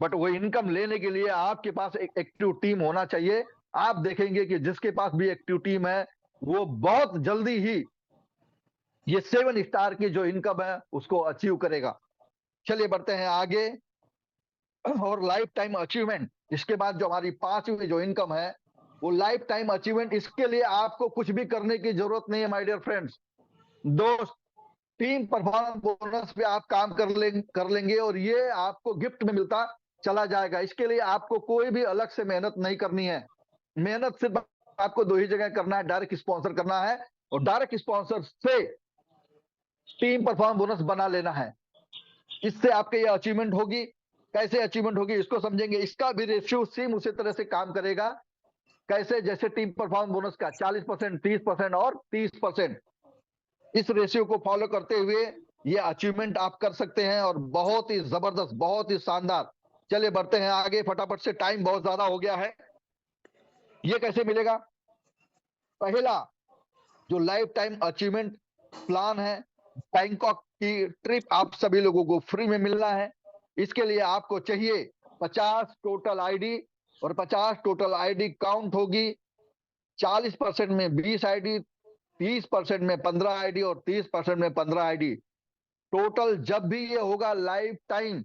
बट वो इनकम लेने के लिए आपके पास एक एक्टिव टीम होना चाहिए। आप देखेंगे कि जिसके पास भी एक्टिव टीम है वो बहुत जल्दी ही ये 7 स्टार की जो इनकम है उसको अचीव करेगा। चलिए बढ़ते हैं आगे। और लाइफ टाइम अचीवमेंट, इसके बाद जो हमारी 5वीं जो इनकम है वो लाइफ टाइम अचीवमेंट। इसके लिए आपको कुछ भी करने की जरूरत नहीं है माय डियर फ्रेंड्स। दोस्त, टीम परफॉर्मेंस बोनस पे आप काम कर लेंगे और ये आपको गिफ्ट में मिलता चला जाएगा। इसके लिए आपको कोई भी अलग से मेहनत नहीं करनी है। मेहनत सिर्फ आपको 2 ही जगह करना है, डायरेक्ट स्पॉन्सर करना है और डायरेक्ट स्पॉन्सर से टीम परफॉर्मेंस बोनस बना लेना है। इससे आपके ये अचीवमेंट होगी। कैसे अचीवमेंट होगी इसको समझेंगे। इसका भी रेशियो सेम उसी तरह से काम करेगा। कैसे? जैसे टीम परफॉर्मेंस बोनस का 40%, 30% और 30%, इस रेशियो को फॉलो करते हुए ये अचीवमेंट आप कर सकते हैं और बहुत ही जबरदस्त, बहुत ही शानदार। चलिए बढ़ते हैं आगे फटाफट से, टाइम बहुत ज्यादा हो गया है। ये कैसे मिलेगा? पहला जो लाइफ टाइम अचीवमेंट प्लान है, बैंकॉक की ट्रिप आप सभी लोगों को फ्री में मिलना है। इसके लिए आपको चाहिए 50 टोटल आईडी और 50 टोटल आईडी काउंट होगी। 40% में 20 आईडी, 30% में 15 आईडी और 30% में 15 आईडी। टोटल जब भी ये होगा लाइफ टाइम,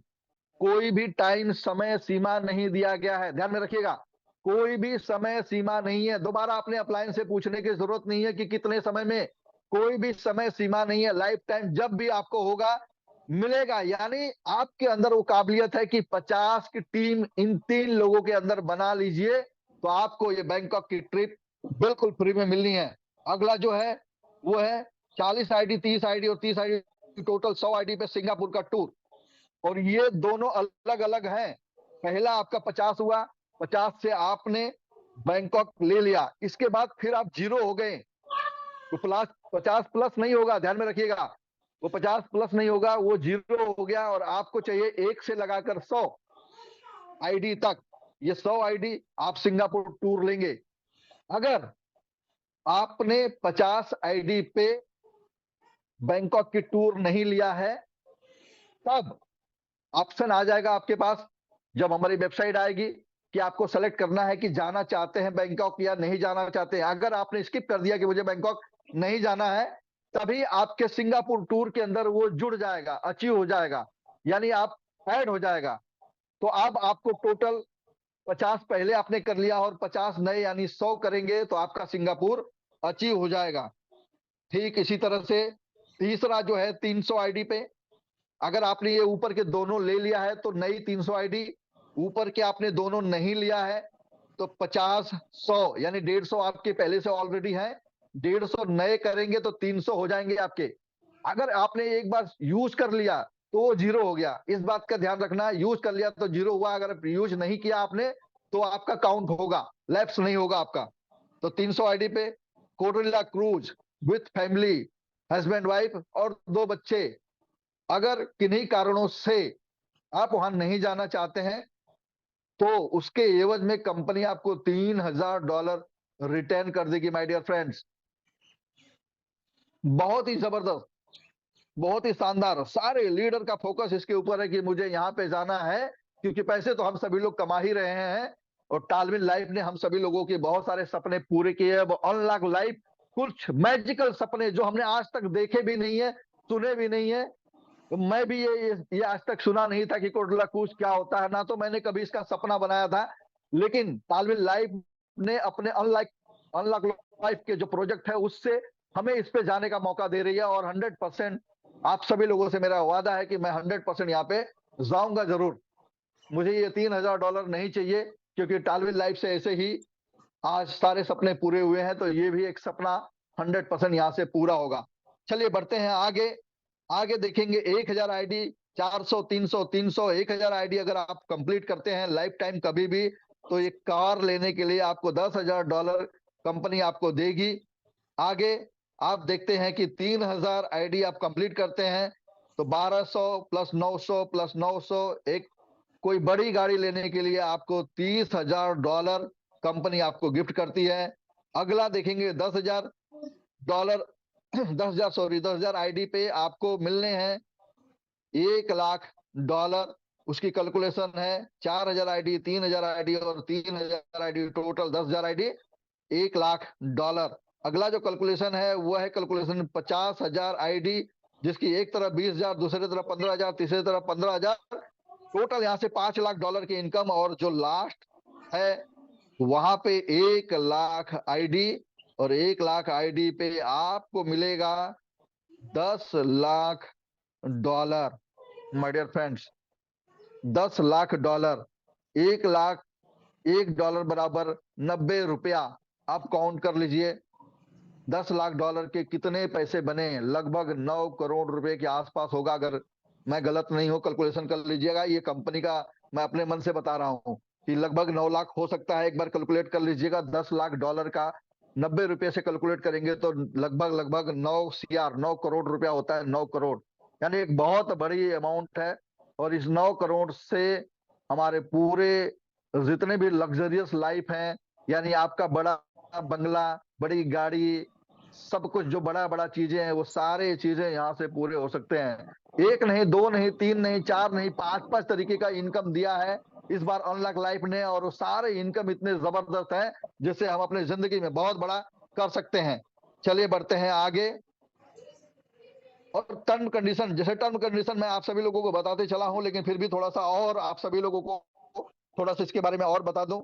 कोई भी टाइम समय सीमा नहीं दिया गया है, ध्यान में रखिएगा। कोई भी समय सीमा नहीं है। दोबारा अपने अपलायंस से पूछने की जरूरत नहीं है कि कितने समय में, कोई भी समय सीमा नहीं है। लाइफ टाइम जब भी आपको होगा मिलेगा। यानी आपके अंदर वो काबिलियत है कि 50 की टीम इन 3 लोगों के अंदर बना लीजिए तो आपको ये बैंकॉक की ट्रिप बिल्कुल फ्री में मिलनी है। अगला जो है वो है 40 आईडी, 30 आईडी और 30 आईडी, टोटल 100 आईडी पे सिंगापुर का टूर। और ये दोनों अलग अलग हैं। पहला आपका 50 हुआ, 50 से आपने बैंकॉक ले लिया, इसके बाद फिर आप जीरो हो गए तो प्लस 50 प्लस नहीं होगा, ध्यान में रखिएगा। वो 50 प्लस नहीं होगा, वो जीरो हो गया और आपको चाहिए 1 से लगाकर 100 आईडी तक। ये 100 आईडी आप सिंगापुर टूर लेंगे। अगर आपने 50 आईडी पे बैंकॉक की टूर नहीं लिया है तब ऑप्शन आ जाएगा आपके पास, जब हमारी वेबसाइट आएगी कि आपको सेलेक्ट करना है कि जाना चाहते हैं बैंकॉक या नहीं जाना चाहते हैं। अगर आपने स्किप कर दिया कि मुझे बैंकॉक नहीं जाना है, तभी आपके सिंगापुर टूर के अंदर वो जुड़ जाएगा, अचीव हो जाएगा, यानी आप ऐड हो जाएगा। तो अब आपको टोटल 50 पहले आपने कर लिया और 50 नए यानी 100 करेंगे तो आपका सिंगापुर अचीव हो जाएगा। ठीक इसी तरह से तीसरा जो है 300 आईडी पे, अगर आपने ये ऊपर के दोनों ले लिया है तो नई 300 आईडी, ऊपर के आपने दोनों नहीं लिया है तो 50, 100 यानी 150 आपके पहले से ऑलरेडी है। 150 नए करेंगे तो 300 हो जाएंगे आपके। अगर आपने एक बार यूज कर लिया तो वो जीरो हो गया, इस बात का ध्यान रखना। यूज कर लिया तो जीरो हुआ, अगर यूज नहीं किया आपने तो आपका काउंट होगा, लैप्स नहीं होगा आपका। तो 300 आईडी पे कोटरिला cruise with family, husband wife और 2 बच्चे, अगर किन्हीं कारणों से आप वहां नहीं जाना चाहते हैं तो उसके एवज में कंपनी आपको $3000 रिटर्न कर देगी माय डियर फ्रेंड्स। बहुत ही जबरदस्त, बहुत ही शानदार। सारे लीडर का फोकस इसके ऊपर है कि मुझे यहाँ पे जाना है, क्योंकि पैसे तो हम सभी लोग कमा ही रहे हैं और टालविन लाइफ ने हम सभी लोगों के बहुत सारे सपने पूरे किए हैं। अनलॉक लाइफ, कुछ मैजिकल सपने जो हमने आज तक देखे भी नहीं है, सुने भी नहीं है। तो मैं भी ये आज तक सुना नहीं था कि कोटला कूच क्या होता है, ना तो मैंने कभी इसका सपना बनाया था। लेकिन टालविन लाइफ ने अपने अनलॉक लाइफ के जो प्रोजेक्ट है उससे हमें इस पे जाने का मौका दे रही है। और 100% आप सभी लोगों से मेरा वादा है कि मैं 100% यहाँ पे जाऊंगा जरूर। मुझे ये $3000 नहीं चाहिए, क्योंकि टालविन लाइफ से ऐसे ही आज सारे सपने पूरे हुए हैं, तो ये भी एक सपना 100% यहाँ से पूरा होगा। चलिए बढ़ते हैं आगे। आगे देखेंगे 1000 आईडी, 400, 300, 300, 1000 आईडी अगर आप कंप्लीट करते हैं लाइफ टाइम कभी भी, तो एक कार लेने के लिए आपको $10,000 कंपनी आपको देगी। आगे आप देखते हैं कि 3000 आईडी आप कंप्लीट करते हैं तो 1200 प्लस 900 प्लस 900, एक कोई बड़ी गाड़ी लेने के लिए आपको $30,000 कंपनी आपको गिफ्ट करती है। अगला देखेंगे $10,000, 10,000 आईडी पे आपको मिलने हैं $1,00,000। उसकी कैलकुलेशन है 4000 आईडी, 3000 आईडी और 3000 आईडी, टोटल 10,000 आईडी, $1,00,000। अगला जो कैलकुलेशन है वो है कैलकुलेशन 50,000 आईडी, जिसकी एक तरफ 20,000, दूसरी तरफ 15,000, तीसरी तरफ 15,000, टोटल यहाँ से $5,00,000 की इनकम। और जो लास्ट है वहां पे 1,00,000 आईडी, और 1,00,000 आईडी पे आपको मिलेगा $10,00,000। माय डियर फ्रेंड्स, $10,00,000, $1,00,000 बराबर 90 रुपया। आप काउंट कर लीजिए $10,00,000 के कितने पैसे बने। लगभग 9 करोड़ रुपए के आसपास होगा, अगर मैं गलत नहीं हूं। कैलकुलेशन कर लीजिएगा, ये कंपनी का मैं अपने मन से बता रहा हूं कि लगभग 9 लाख हो सकता है। एक बार कैलकुलेट कर लीजिएगा, $10,00,000 का 90 रुपए से कैलकुलेट करेंगे तो लगभग 9 करोड़ रुपया होता है। 9 करोड़ यानी एक बहुत बड़ी अमाउंट है। और इस 9 करोड़ से हमारे पूरे जितने भी लग्जरियस लाइफ हैं, यानी आपका बड़ा बंगला, बड़ी गाड़ी, सब कुछ जो बड़ा बड़ा चीजें हैं, वो सारे चीजें यहाँ से पूरे हो सकते हैं। एक नहीं, दो नहीं, तीन नहीं, चार नहीं, पांच पांच तरीके का इनकम दिया है इस बार अनलॉक लाइफ ने। और वो सारे इनकम इतने जबरदस्त हैं जिससे हम अपने जिंदगी में बहुत बड़ा कर सकते हैं। चलिए बढ़ते हैं आगे। और टर्म कंडीशन, जैसे टर्म कंडीशन मैं आप सभी लोगों को बताते चला हूं, लेकिन फिर भी थोड़ा सा और आप सभी लोगों को थोड़ा सा इसके बारे में और बता दूं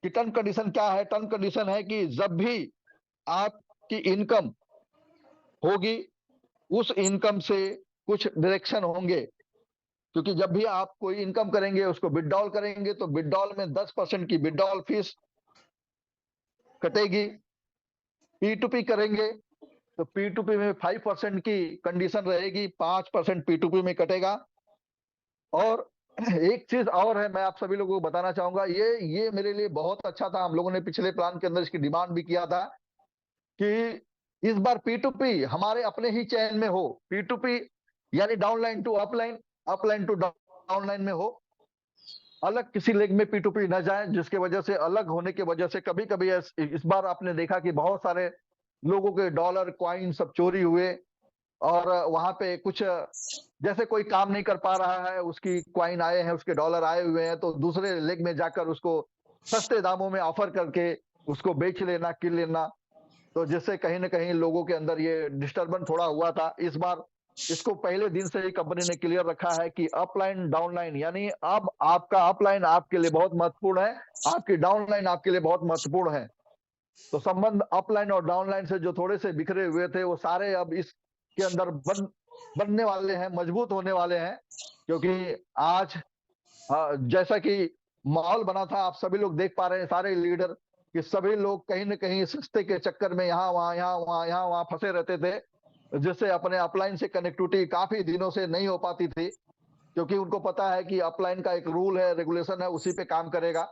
कि टर्म कंडीशन क्या है। टर्म कंडीशन है कि जब भी आपकी इनकम होगी, उस इनकम से कुछ डिडक्शन होंगे। क्योंकि जब भी आप कोई इनकम करेंगे, उसको विड्रॉल करेंगे, तो विड्रॉल में 10% की विड्रॉल फीस कटेगी। P2P करेंगे तो P2P में 5% की कंडीशन रहेगी, 5% P2P में कटेगा। और एक चीज और है, मैं आप सभी लोगों को बताना चाहूंगा, ये मेरे लिए बहुत अच्छा था। हम लोगों ने पिछले प्लान के अंदर इसकी डिमांड भी किया था कि इस बार P2P हमारे अपने ही चैन में हो। P2P यानी downline to upline, upline to downline में हो, अलग किसी लेग में P2P न जाए, जिसके वजह से अलग होने की वजह से कभी कभी इस बार आपने देखा कि बहुत सारे लोगों के डॉलर कॉइन सब चोरी हुए। और वहां पे कुछ जैसे कोई काम नहीं कर पा रहा है, उसकी कॉइन आए हैं, उसके डॉलर आए हुए हैं, तो दूसरे लेग में जाकर उसको सस्ते दामों में ऑफर करके उसको बेच लेना, किन लेना। तो जिससे कहीं ना कहीं लोगों के अंदर ये डिस्टर्बेंस थोड़ा हुआ था। इस बार इसको पहले दिन से ही कंपनी ने क्लियर रखा है कि अपलाइन डाउनलाइन, यानी अब आपका अपलाइन आपके लिए बहुत महत्वपूर्ण है, आपकी डाउनलाइन आपके लिए बहुत महत्वपूर्ण है। तो संबंध अपलाइन और डाउनलाइन से जो थोड़े से बिखरे हुए थे, वो सारे अब इसके अंदर बनने वाले हैं, मजबूत होने वाले हैं। क्योंकि आज जैसा कि माहौल बना था, आप सभी लोग देख पा रहे हैं, सारे लीडर कि सभी लोग कहीं ना कहीं सस्ते के चक्कर में यहाँ वहां यहाँ वहां यहाँ वहां फंसे रहते थे, जिससे अपने अपलाइन से कनेक्टिविटी काफी दिनों से नहीं हो पाती थी। क्योंकि उनको पता है कि अपलाइन का एक रूल है, रेगुलेशन है, उसी पे काम करेगा।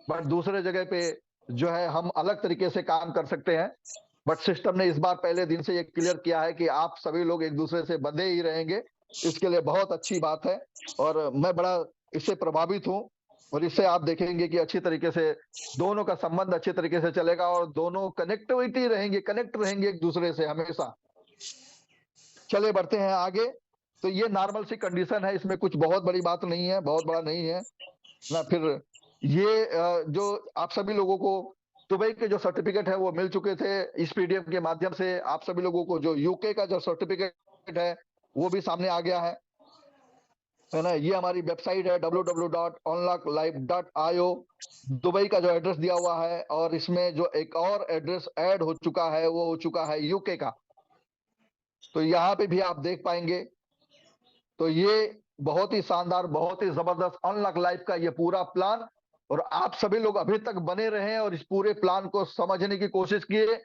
बट दूसरे जगह पे जो है हम अलग तरीके से काम कर सकते हैं। बट सिस्टम ने इस बार पहले दिन से ये क्लियर किया है कि आप सभी लोग एक दूसरे से बंधे ही रहेंगे। इसके लिए बहुत अच्छी बात है और मैं बड़ा इससे प्रभावित हूं। और इससे आप देखेंगे कि अच्छी तरीके से दोनों का संबंध अच्छे तरीके से चलेगा और दोनों कनेक्ट रहेंगे एक दूसरे से हमेशा। चलिए बढ़ते हैं आगे। तो ये नॉर्मल सी कंडीशन है, इसमें कुछ बहुत बड़ी बात नहीं है, बहुत बड़ा नहीं है ना। फिर ये जो आप सभी लोगों को दुबई के जो सर्टिफिकेट है वो मिल चुके थे इस पीडीएफ के माध्यम से। आप सभी लोगों को जो यूके का जो सर्टिफिकेट है वो भी सामने आ गया है ना। ये हमारी वेबसाइट है www.unlocklife.io। दुबई का जो एड्रेस दिया हुआ है, और इसमें जो एक और एड्रेस ऐड हो चुका है वो हो चुका है यूके का। तो यहाँ पे भी आप देख पाएंगे। तो ये बहुत ही शानदार, बहुत ही जबरदस्त अनलॉक लाइफ का ये पूरा प्लान। और आप सभी लोग अभी तक बने रहे और इस पूरे प्लान को समझने की कोशिश किए।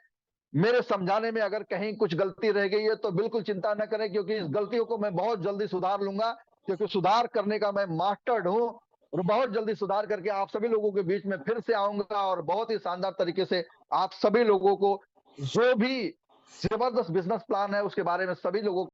मेरे समझाने में अगर कहीं कुछ गलती रह गई है तो बिल्कुल चिंता न करें, क्योंकि इस गलतियों को मैं बहुत जल्दी सुधार लूंगा, क्योंकि सुधार करने का मैं मास्टर्ड हूं। और बहुत जल्दी सुधार करके आप सभी लोगों के बीच में फिर से आऊंगा और बहुत ही शानदार तरीके से आप सभी लोगों को जो भी जबरदस्त बिजनेस प्लान है उसके बारे में सभी लोगों